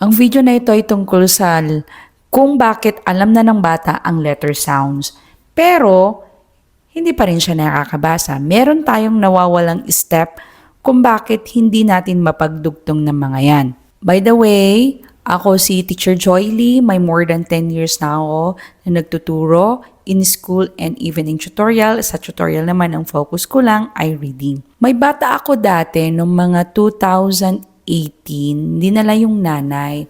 Ang video na ito ay tungkol sa kung bakit alam na ng bata ang letter sounds. Pero, hindi pa rin siya nakakabasa. Meron tayong nawawalang step kung bakit hindi natin mapagdugtong ng mga yan. By the way, ako si Teacher Joy Lee. May more than 10 years na ako na nagtuturo in school and even in tutorial. Sa tutorial naman, ang focus ko lang ay reading. May bata ako dati noong mga 2018, dinala yung nanay.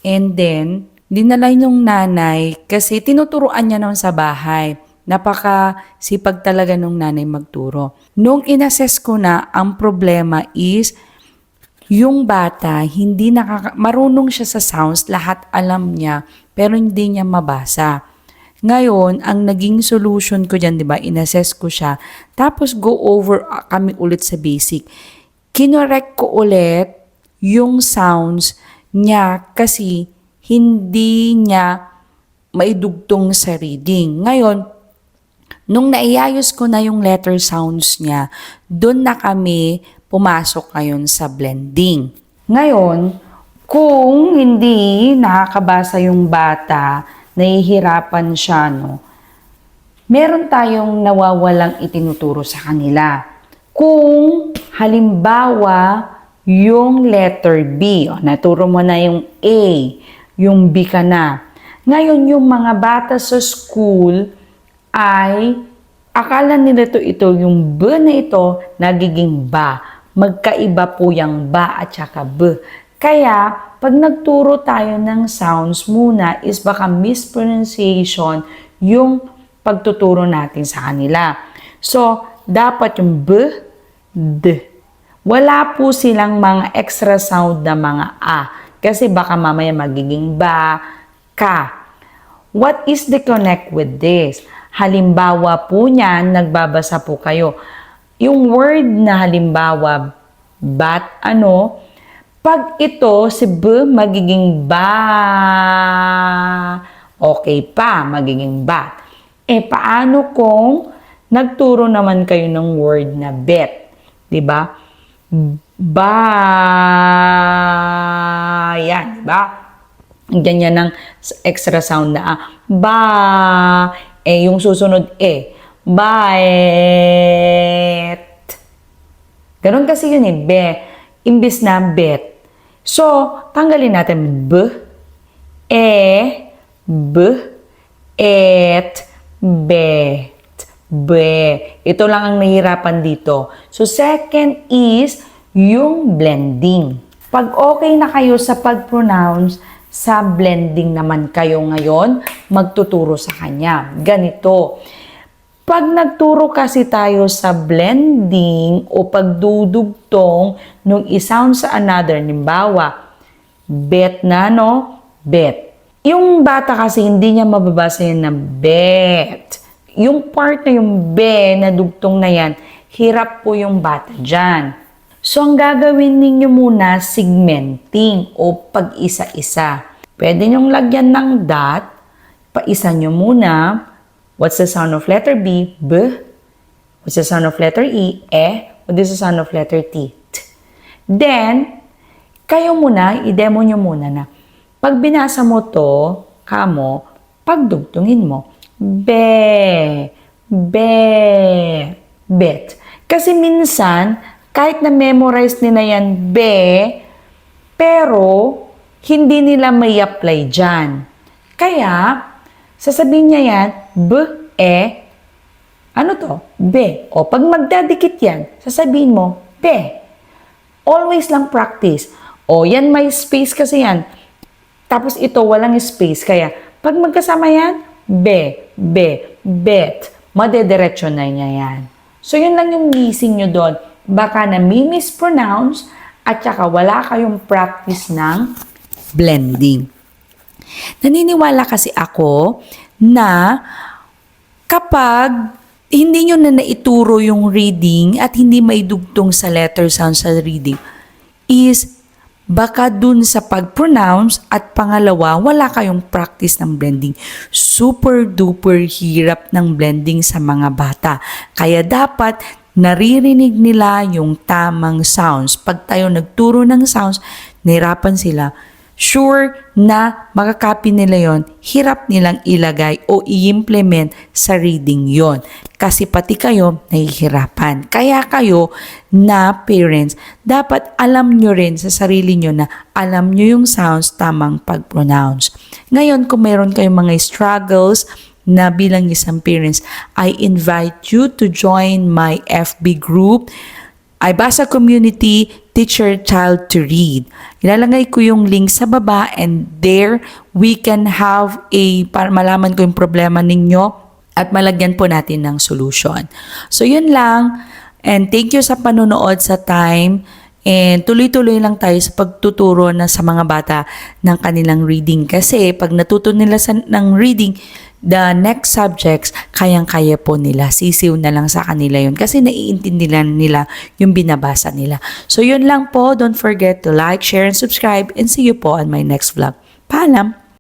And then, dinala yung nanay kasi tinuturuan niya noon sa bahay. Napaka-sipag talaga nung nanay magturo. Nung inassess ko na, ang problema is yung bata, hindi marunong siya sa sounds, lahat alam niya, pero hindi niya mabasa. Ngayon, ang naging solution ko dyan, di ba, inassess ko siya, tapos go over kami ulit sa basic. Kinorek ko ulit yung sounds niya kasi hindi niya maidugtong sa reading. Ngayon, nung naiayos ko na yung letter sounds niya, doon na kami pumasok ngayon sa blending. Ngayon, kung hindi nakakabasa yung bata, nahihirapan siya, no? Meron tayong nawawalang itinuturo sa kanila. Kung halimbawa, yung letter B, naturo mo na yung A, yung B ka na. Ngayon, yung mga bata sa school ay akala nila ito yung B na ito nagiging ba. Magkaiba po yung ba at saka B. Kaya, pag nagturo tayo ng sounds muna is baka mispronunciation yung pagtuturo natin sa kanila. So, dapat yung B, D. Wala po silang mga extra sound na mga A. Kasi baka mamaya magiging ba, ka. What is the connect with this? Halimbawa po niyan, nagbabasa po kayo. Yung word na halimbawa, bat, pag ito, si B, magiging ba. Okay pa, magiging bat. Paano kung nagturo naman kayo ng word na bet? Diba? Ba. Yan, diba? Ganyan ng extra sound na ba. Yung susunod Bait. Ganon kasi yun be. Imbis na bet. So, tanggalin natin b, b, et, bet, be. Ito lang ang nahihirapan dito. So, second is yung blending. Pag okay na kayo sa pag-pronounce, sa blending naman kayo ngayon, magtuturo sa kanya. Ganito. Pag nagturo kasi tayo sa blending o pagdudugtong nung isound sa another, nimbawa, bet na, bet. Yung bata kasi hindi niya mababasa yan na bet. Yung part na yung be na dugtong na yan, hirap po yung bata dyan. So, ang gagawin ninyo muna, segmenting o pag-isa-isa. Pwede nyong lagyan ng dot, paisa nyo muna. What's the sound of letter B? B. What's the sound of letter E? What is the sound of letter T? T. Then, kayo muna, i-demo nyo muna na. Pag binasa mo to, kamo, pagdugtungin mo. Be, bet. Kasi minsan, kahit na-memorize nila yan, pero hindi nila may apply dyan. Kaya, sasabihin niya yan, be. O, pag magdadikit yan, sasabihin mo, be. Always lang practice. O, yan may space kasi yan. Tapos ito, walang space. Kaya, pag magkasama yan, bet. Madediretso na niya yan. So, yun lang yung missing nyo doon. Baka na-mispronounce at saka wala kayong practice ng blending. Naniniwala kasi ako na kapag hindi nyo na naituro yung reading at hindi maidugtong sa letter sound sa reading, is baka dun sa pag-pronounce at pangalawa, wala kayong practice ng blending. Super duper hirap ng blending sa mga bata. Kaya dapat naririnig nila yung tamang sounds. Pag tayo nagturo ng sounds, nahirapan sila. sure na makakopy nila yon, hirap nilang ilagay o i-implement sa reading yon. Kasi pati kayo nahihirapan. Kaya kayo na parents, dapat alam nyo rin sa sarili nyo na alam nyo yung sounds tamang pag-pronounce. Ngayon, kung meron kayong mga struggles na bilang isang parents, I invite you to join my FB group, iBasa Community Teacher Child to Read. Ilalagay ko yung link sa baba, and there we can have para malaman ko yung problema ninyo at malagyan po natin ng solution. So yun lang, and thank you sa panonood sa time, and tuloy-tuloy lang tayo sa pagtuturo na sa mga bata ng kanilang reading, kasi pag natuto nila ng reading, the next subjects, kayang-kaya po nila. Sisiw na lang sa kanila yun kasi naiintindihan nila yung binabasa nila. So yun lang po. Don't forget to like, share, and subscribe, and see you po on my next vlog. Paalam!